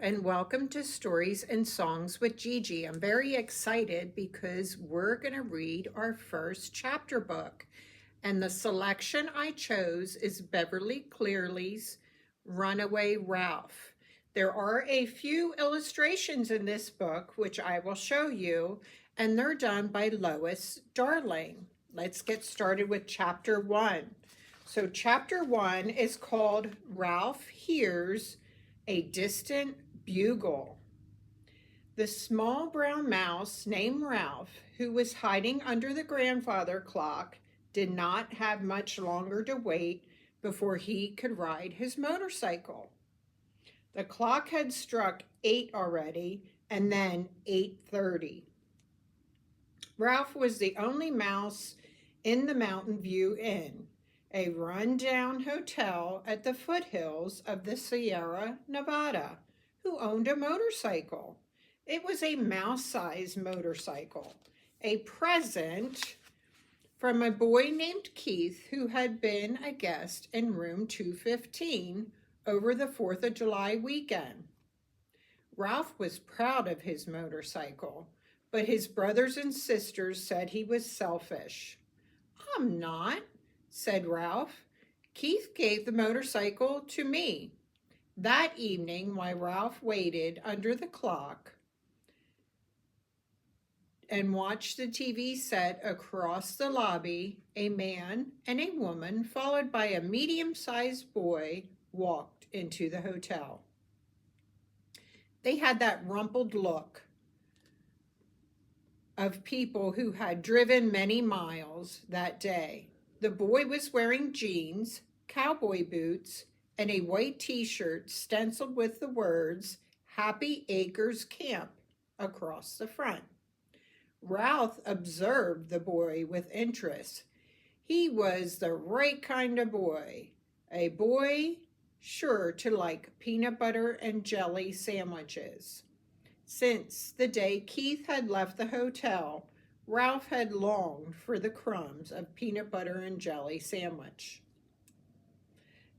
and welcome to Stories and Songs with Gigi. I'm very excited because we're going to read our first chapter book, and the selection I chose is Beverly Clearly's Runaway Ralph. There are a few illustrations in this book, which I will show you, and they're done by Lois Darling. Let's get started with chapter 1. So chapter 1 is called Ralph Hears a Distant Bugle. The small brown mouse named Ralph, who was hiding under the grandfather clock, did not have much longer to wait before he could ride his motorcycle. The clock had struck 8 already, and then 8:30. Ralph was the only mouse in the Mountain View Inn, a run-down hotel at the foothills of the Sierra Nevada, who owned a motorcycle. It was a mouse-sized motorcycle, a present from a boy named Keith who had been a guest in room 215 over the 4th of July weekend. Ralph was proud of his motorcycle, but his brothers and sisters said he was selfish. "I'm not," said Ralph. "Keith gave the motorcycle to me." That evening, while Ralph waited under the clock and watched the TV set across the lobby, a man and a woman, followed by a medium-sized boy, walked into the hotel. They had that rumpled look of people who had driven many miles that day. The boy was wearing jeans, cowboy boots, and a white t-shirt stenciled with the words Happy Acres Camp across the front. Ralph observed the boy with interest. He was the right kind of boy, a boy sure to like peanut butter and jelly sandwiches. Since the day Keith had left the hotel, Ralph had longed for the crumbs of peanut butter and jelly sandwich.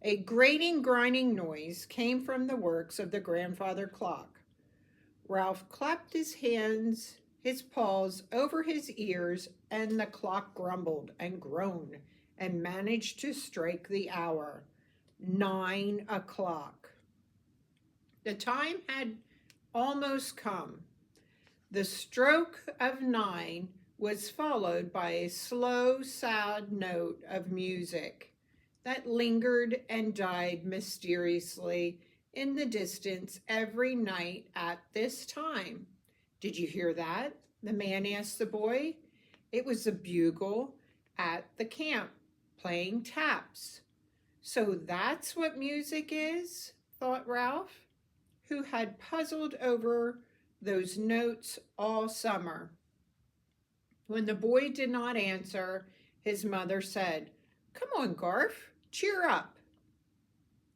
A grating, grinding noise came from the works of the grandfather clock. Ralph clapped his hands, his paws over his ears, and the clock grumbled and groaned and managed to strike the hour. 9 o'clock. The time had almost come. The stroke of 9 was followed by a slow, sad note of music that lingered and died mysteriously in the distance every night at this time. "Did you hear that?" the man asked the boy. It was the bugle at the camp, playing taps. "So that's what music is," thought Ralph, who had puzzled over those notes all summer. When the boy did not answer, his mother said, "Come on, Garf, cheer up.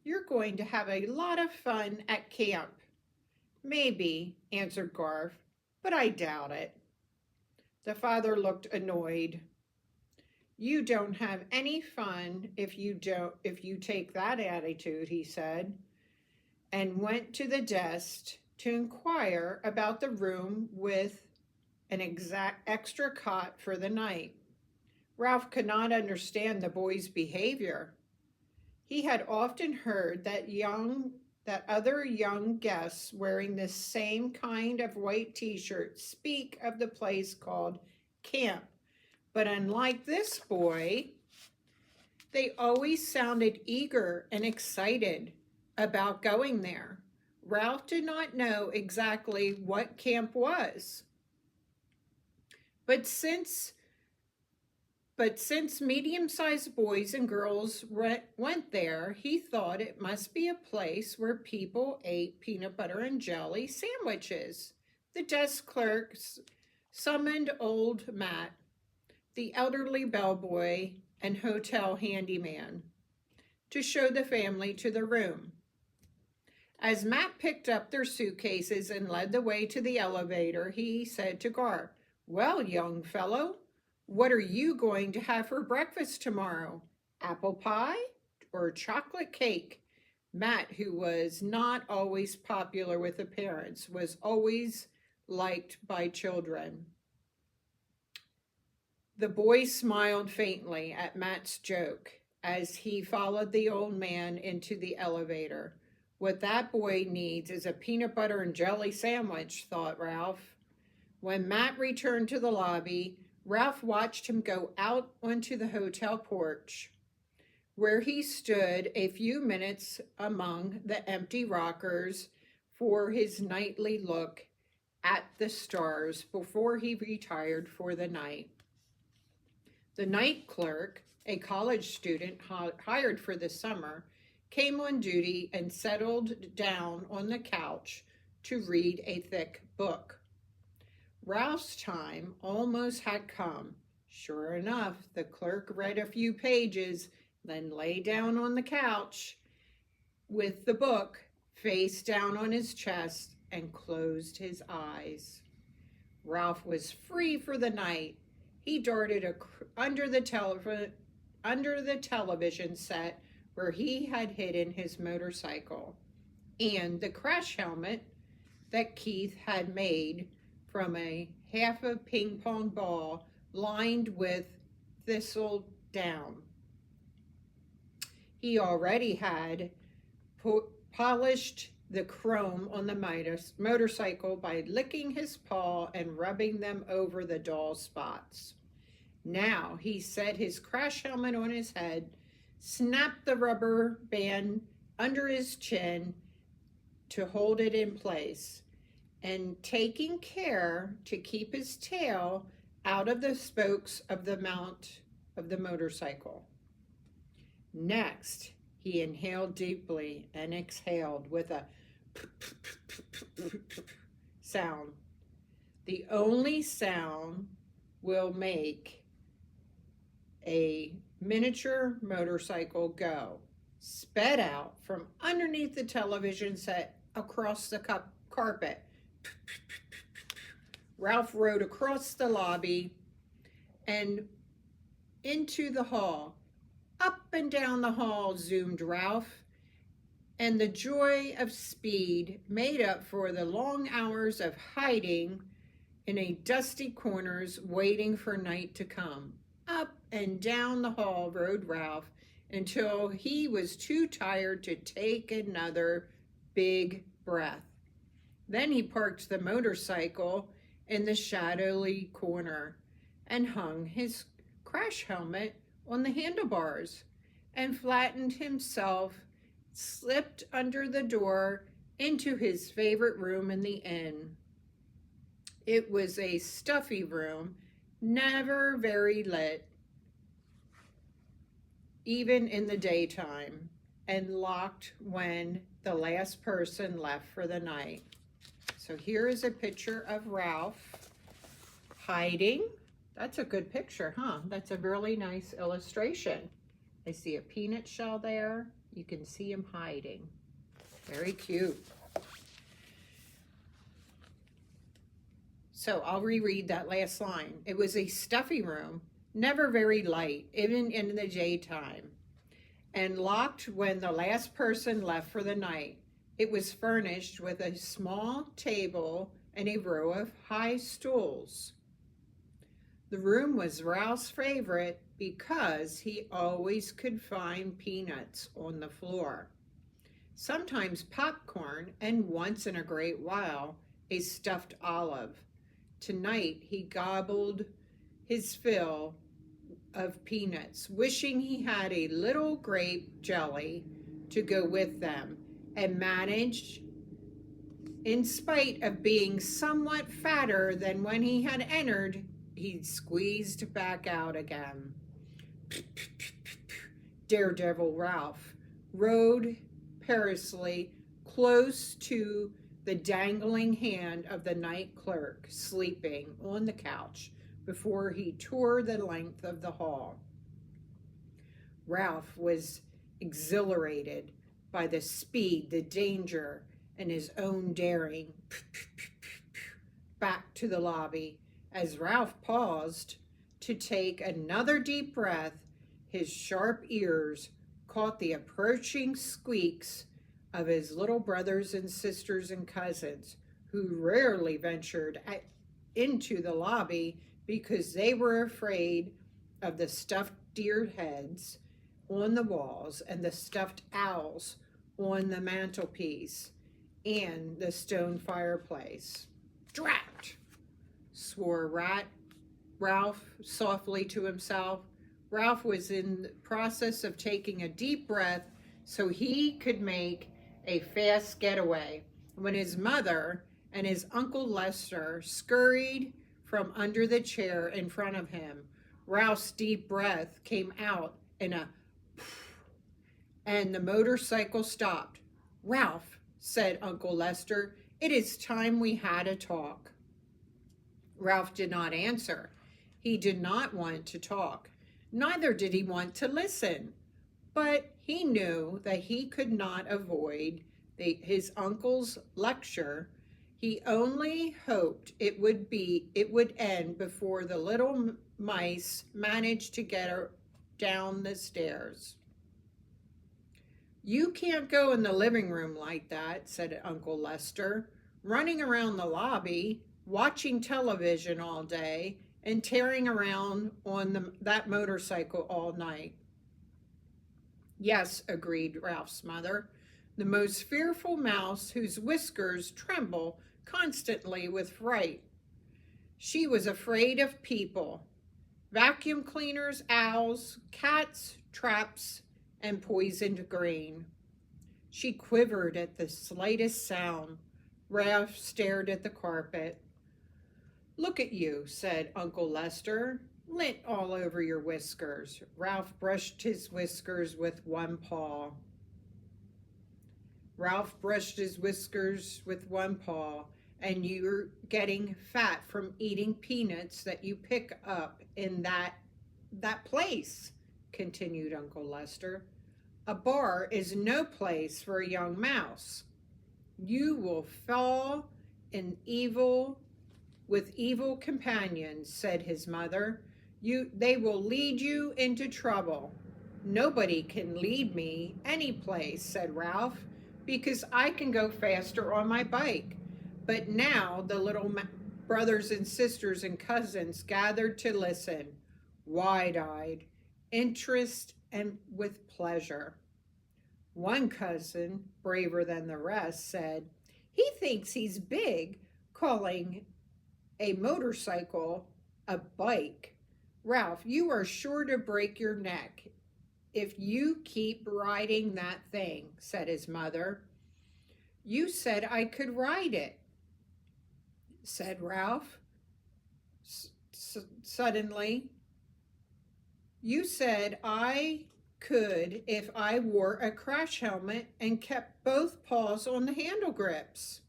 You're going to have a lot of fun at camp." "Maybe," answered Garf, "but I doubt it." The father looked annoyed. "You don't have any fun if you take that attitude," he said, and went to the desk to inquire about the room with an extra cot for the night. Ralph could not understand the boy's behavior. He had often heard that other young guests wearing this same kind of white t-shirt speak of the place called camp, but unlike this boy, they always sounded eager and excited about going there. Ralph did not know exactly what camp was. But since medium-sized boys and girls went there, he thought it must be a place where people ate peanut butter and jelly sandwiches. The desk clerk summoned old Matt, the elderly bellboy and hotel handyman, to show the family to the room. As Matt picked up their suitcases and led the way to the elevator, he said to Gar, "Well, young fellow, what are you going to have for breakfast tomorrow? Apple pie or chocolate cake?" Matt, who was not always popular with the parents, was always liked by children. The boy smiled faintly at Matt's joke as he followed the old man into the elevator. What that boy needs is a peanut butter and jelly sandwich, thought Ralph. When Matt returned to the lobby, Ralph watched him go out onto the hotel porch, where he stood a few minutes among the empty rockers for his nightly look at the stars before he retired for the night. The night clerk, a college student hired for the summer, came on duty and settled down on the couch to read a thick book. Ralph's time almost had come. Sure enough, the clerk read a few pages, then lay down on the couch with the book face down on his chest and closed his eyes. Ralph was free for the night. He darted under the television set where he had hidden his motorcycle and the crash helmet that Keith had made from a half a ping pong ball lined with thistle down. He already had polished the chrome on the motorcycle by licking his paw and rubbing them over the dull spots. Now he set his crash helmet on his head, snapped the rubber band under his chin to hold it in place, and taking care to keep his tail out of the spokes of the mount of the motorcycle. Next, he inhaled deeply and exhaled with a sound. The only sound will make a miniature motorcycle go, sped out from underneath the television set across the carpet. Ralph rode across the lobby and into the hall. Up and down the hall zoomed Ralph, and the joy of speed made up for the long hours of hiding in a dusty corners waiting for night to come. Up and down the hall rode Ralph until he was too tired to take another big breath. Then he parked the motorcycle in the shadowy corner and hung his crash helmet on the handlebars and flattened himself, slipped under the door into his favorite room in the inn. It was a stuffy room, never very lit, even in the daytime, and locked when the last person left for the night. So here is a picture of Ralph hiding. That's a good picture, huh? That's a really nice illustration. I see a peanut shell there. You can see him hiding. Very cute. So I'll reread that last line. It was a stuffy room, never very light, even in the daytime, and locked when the last person left for the night. It was furnished with a small table and a row of high stools. The room was Ralph's favorite because he always could find peanuts on the floor, sometimes popcorn, and once in a great while, a stuffed olive. Tonight, he gobbled his fill of peanuts, wishing he had a little grape jelly to go with them, and managed, in spite of being somewhat fatter than when he had entered, he squeezed back out again. Daredevil Ralph rode perilously close to the dangling hand of the night clerk sleeping on the couch before he tore the length of the hall. Ralph was exhilarated by the speed, the danger, and his own daring. Back to the lobby. As Ralph paused to take another deep breath, his sharp ears caught the approaching squeaks of his little brothers and sisters and cousins, who rarely ventured into the lobby because they were afraid of the stuffed deer heads on the walls and the stuffed owls on the mantelpiece and the stone fireplace. Drat! Swore Ralph softly to himself. Ralph was in the process of taking a deep breath so he could make a fast getaway when his mother and his Uncle Lester scurried from under the chair in front of him. Ralph's deep breath came out in a poof, and the motorcycle stopped. Ralph, said Uncle Lester, it is time we had a talk. Ralph did not answer. He did not want to talk. Neither did he want to listen. But he knew that he could not avoid his uncle's lecture. He only hoped it would end before the little mice managed to get her down the stairs. You can't go in the living room like that, said Uncle Lester. Running around the lobby, watching television all day, and tearing around on that motorcycle all night. Yes, agreed Ralph's mother, the most fearful mouse whose whiskers tremble constantly with fright. She was afraid of people, vacuum cleaners, owls, cats, traps, and poisoned grain. She quivered at the slightest sound. Ralph stared at the carpet. Look at you, said Uncle Lester. Lint all over your whiskers. Ralph brushed his whiskers with one paw. And you're getting fat from eating peanuts that you pick up in that place, continued Uncle Lester. A bar is no place for a young mouse. You will fall with evil companions, said his mother. They will lead you into trouble. Nobody can lead me any place, said Ralph, because I can go faster on my bike. But now the little brothers and sisters and cousins gathered to listen, wide-eyed, interest and with pleasure. One cousin, braver than the rest, said, he thinks he's big, calling a motorcycle a bike. Ralph, you are sure to break your neck if you keep riding that thing, said his mother. You said I could ride it, said Ralph suddenly. You said I could if I wore a crash helmet and kept both paws on the handle grips.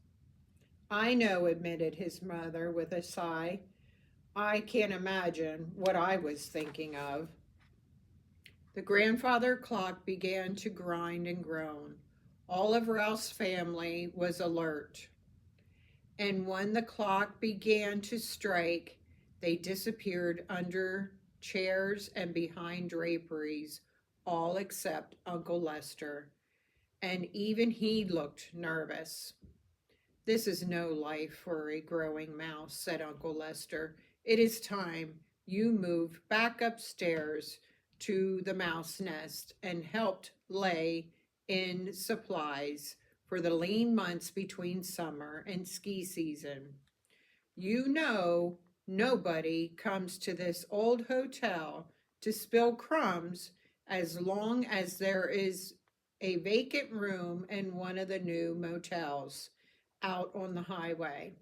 I know, admitted his mother with a sigh. I can't imagine what I was thinking of. The grandfather clock began to grind and groan. All of Ralph's family was alert. And when the clock began to strike, they disappeared under chairs and behind draperies, all except Uncle Lester. And even he looked nervous. This is no life for a growing mouse, said Uncle Lester. It is time you moved back upstairs to the mouse nest and helped lay in supplies for the lean months between summer and ski season. You know, nobody comes to this old hotel to spill crumbs as long as there is a vacant room in one of the new motels out on the highway.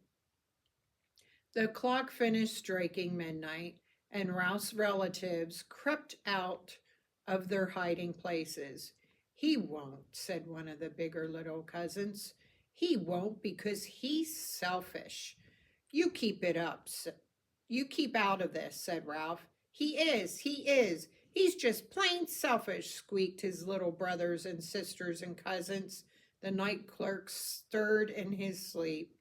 The clock finished striking midnight, and Ralph's relatives crept out of their hiding places. He won't, said one of the bigger little cousins. He won't because he's selfish. You keep it up. You keep out of this, said Ralph. He is. He's just plain selfish, squeaked his little brothers and sisters and cousins. The night clerk stirred in his sleep,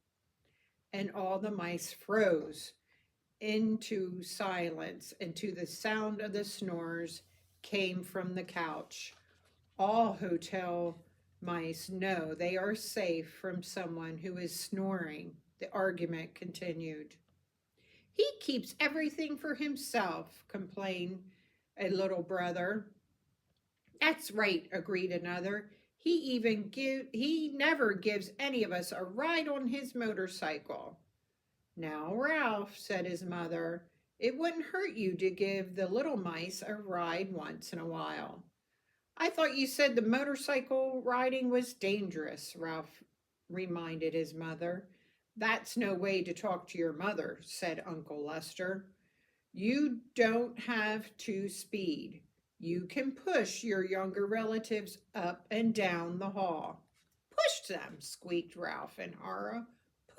and all the mice froze into silence, and to the sound of the snores came from the couch. All hotel mice know they are safe from someone who is snoring, the argument continued. He keeps everything for himself, complained a little brother. That's right, agreed another. He never gives any of us a ride on his motorcycle. Now, Ralph, said his mother, it wouldn't hurt you to give the little mice a ride once in a while. I thought you said the motorcycle riding was dangerous, Ralph reminded his mother. That's no way to talk to your mother, said Uncle Lester. You don't have to speed. You can push your younger relatives up and down the hall. Push them, squeaked Ralph in horror.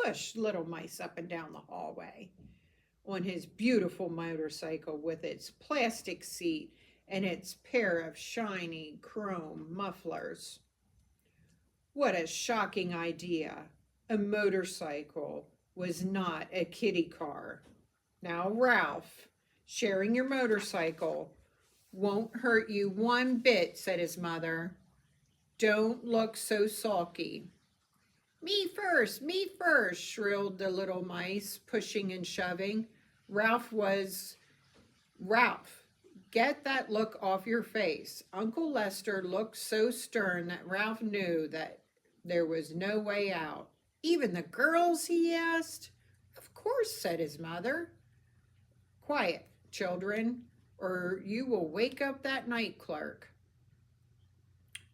Push little mice up and down the hallway on his beautiful motorcycle with its plastic seat and its pair of shiny chrome mufflers. What a shocking idea. A motorcycle was not a kiddie car. Now, Ralph, sharing your motorcycle won't hurt you one bit, said his mother. Don't look so sulky. Me first, shrilled the little mice, pushing and shoving. Ralph, get that look off your face. Uncle Lester looked so stern that Ralph knew that there was no way out. Even the girls, he asked. Of course, said his mother. Quiet, children, or you will wake up that night clerk.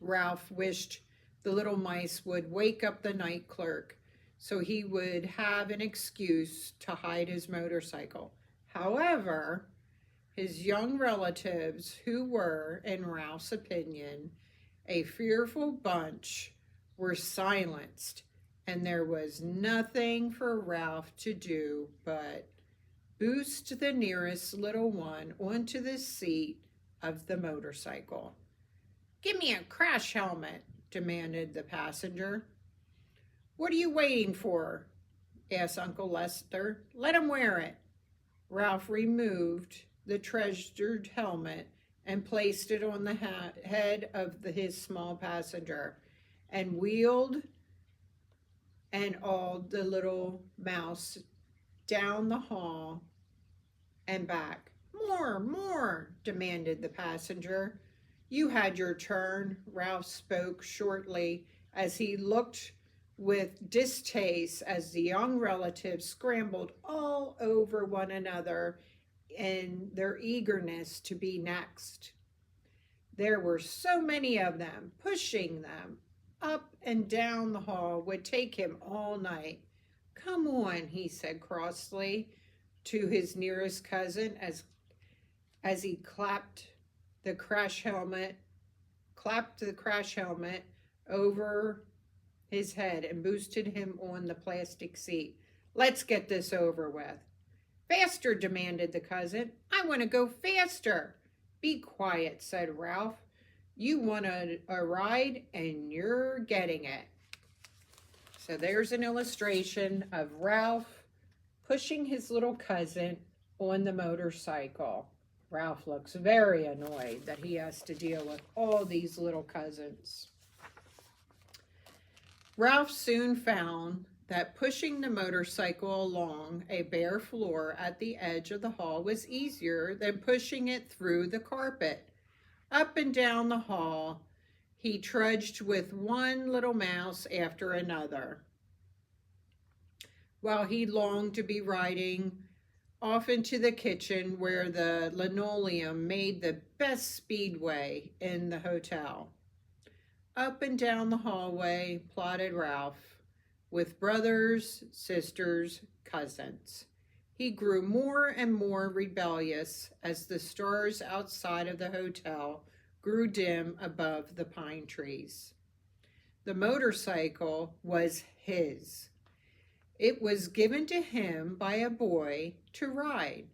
Ralph wished the little mice would wake up the night clerk so he would have an excuse to hide his motorcycle. However, his young relatives, who were, in Ralph's opinion, a fearful bunch, were silenced, and there was nothing for Ralph to do but boost the nearest little one onto the seat of the motorcycle. Give me a crash helmet, demanded the passenger. What are you waiting for? Asked Uncle Lester. Let him wear it. Ralph removed the treasured helmet and placed it on the head of his small passenger and wheeled and awed the little mouse down the hall and back. More, demanded the passenger. You had your turn, Ralph spoke shortly as he looked with distaste as the young relatives scrambled all over one another in their eagerness to be next. There were so many of them. Pushing them up and down the hall would take him all night. Come on, he said crossly to his nearest cousin as he clapped the crash helmet over his head and boosted him on the plastic seat. Let's get this over with. Faster, demanded the cousin. I want to go faster. Be quiet, said Ralph. You want a ride and you're getting it. So there's an illustration of Ralph pushing his little cousin on the motorcycle. Ralph looks very annoyed that he has to deal with all these little cousins. Ralph soon found that pushing the motorcycle along a bare floor at the edge of the hall was easier than pushing it through the carpet. Up and down the hall, he trudged with one little mouse after another, while he longed to be riding off into the kitchen where the linoleum made the best speedway in the hotel. Up and down the hallway plodded Ralph, with brothers, sisters, cousins. He grew more and more rebellious as the stars outside of the hotel grew dim above the pine trees. The motorcycle was his. It was given to him by a boy to ride,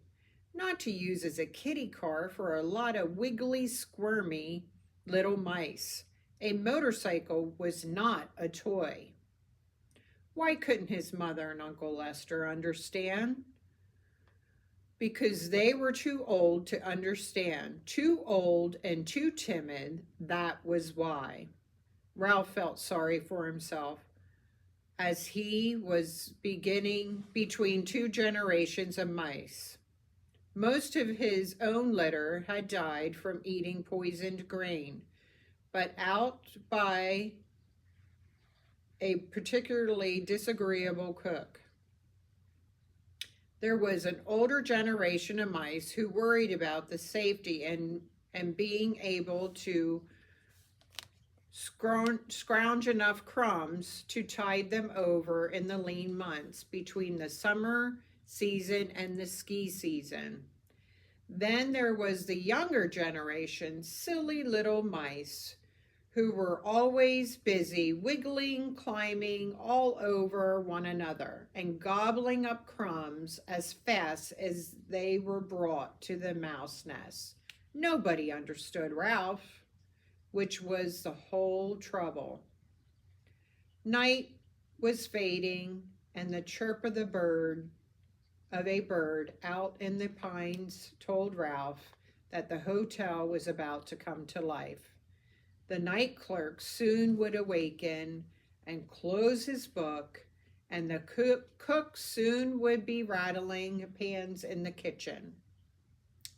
not to use as a kiddie car for a lot of wiggly, squirmy little mice. A motorcycle was not a toy. Why couldn't his mother and Uncle Lester understand? Because they were too old to understand. Too old and too timid, that was why. Ralph felt sorry for himself as he was beginning between two generations of mice. Most of his own litter had died from eating poisoned grain, but out by a particularly disagreeable cook. There was an older generation of mice who worried about the safety and being able to scrounge enough crumbs to tide them over in the lean months between the summer season and the ski season. Then there was the younger generation, silly little mice who were always busy wiggling, climbing all over one another, and gobbling up crumbs as fast as they were brought to the mouse nest. Nobody understood Ralph, which was the whole trouble. Night was fading, and the chirp of a bird out in the pines told Ralph that the hotel was about to come to life. The night clerk soon would awaken and close his book, and the cook soon would be rattling pans in the kitchen.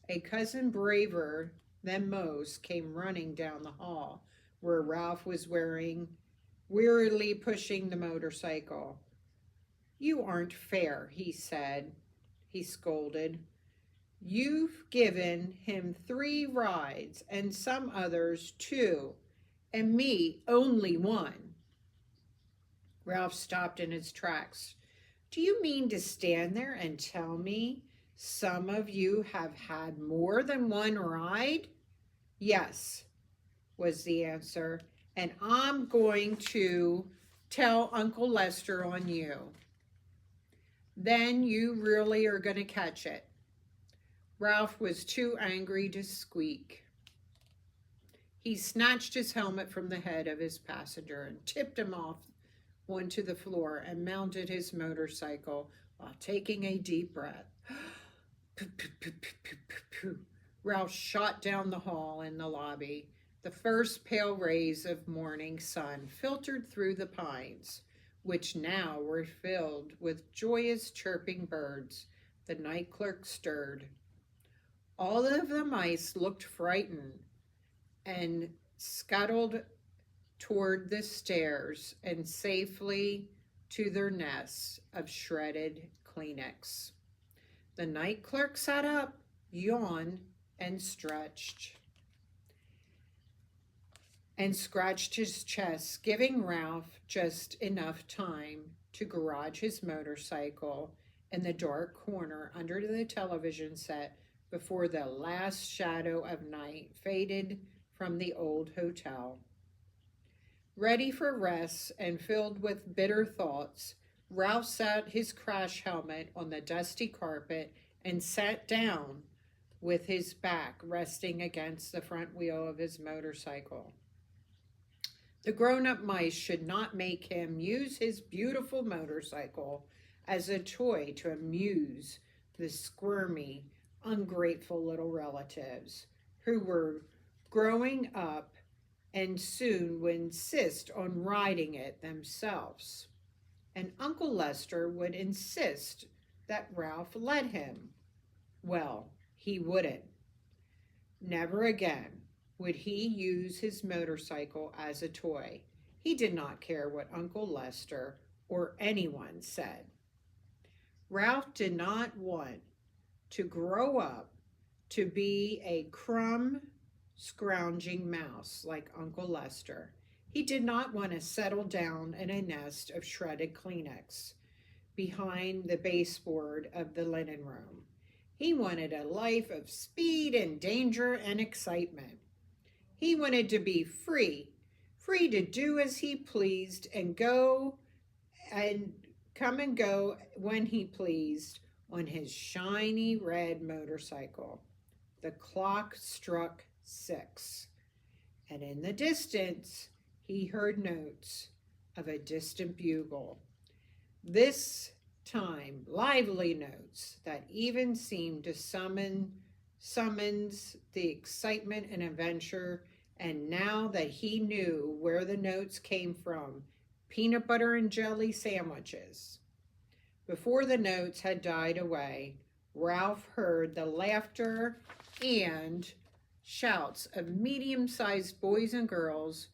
A cousin braver than most came running down the hall where Ralph was wearily pushing the motorcycle. "You aren't fair," he said. He scolded. "You've given him 3 rides and some others 2, and me only 1." Ralph stopped in his tracks. "Do you mean to stand there and tell me some of you have had more than 1 ride?" "Yes," was the answer, "and I'm going to tell Uncle Lester on you." "Then you really are going to catch it." Ralph was too angry to squeak. He snatched his helmet from the head of his passenger and tipped him off onto the floor and mounted his motorcycle while taking a deep breath. Ralph shot down the hall in the lobby. The first pale rays of morning sun filtered through the pines, which now were filled with joyous chirping birds. The night clerk stirred. All of the mice looked frightened and scuttled toward the stairs and safely to their nests of shredded Kleenex. The night clerk sat up, yawned, and stretched and scratched his chest, giving Ralph just enough time to garage his motorcycle in the dark corner under the television set before the last shadow of night faded from the old hotel. Ready for rest and filled with bitter thoughts, Ralph set his crash helmet on the dusty carpet and sat down with his back resting against the front wheel of his motorcycle. The grown-up mice should not make him use his beautiful motorcycle as a toy to amuse the squirmy, ungrateful little relatives who were growing up and soon would insist on riding it themselves. And Uncle Lester would insist that Ralph let him. Well, he wouldn't. Never again would he use his motorcycle as a toy. He did not care what Uncle Lester or anyone said. Ralph did not want to grow up to be a scrounging mouse like Uncle Lester. He did not want to settle down in a nest of shredded Kleenex behind the baseboard of the linen room. He wanted a life of speed and danger and excitement. He wanted to be free to do as he pleased and go and come and go when he pleased on his shiny red motorcycle. The clock struck 6, and in the distance he heard notes of a distant bugle. This time, lively notes that even seemed to summons the excitement and adventure And now that he knew where the notes came from, peanut butter and jelly sandwiches. Before the notes had died away, Ralph heard the laughter and shouts of medium sized boys and girls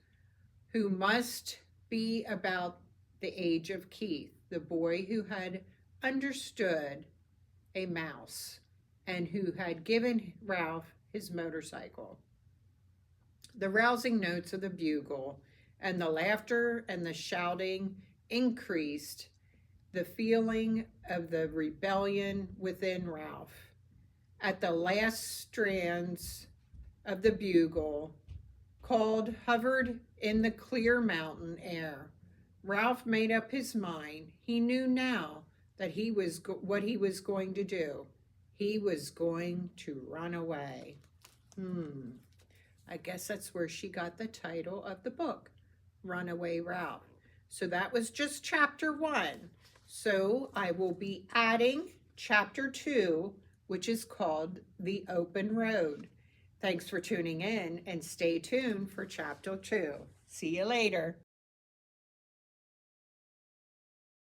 who must be about the age of Keith, the boy who had understood a mouse and who had given Ralph his motorcycle. The rousing notes of the bugle and the laughter and the shouting increased the feeling of the rebellion within Ralph. At the last strands of the bugle called hovered in the clear mountain air, Ralph made up his mind. He knew now that what he was going to do. He was going to run away. I guess that's where she got the title of the book, Runaway Ralph. So that was just chapter 1. So I will be adding chapter 2, which is called The Open Road. Thanks for tuning in and stay tuned for chapter 2. See you later.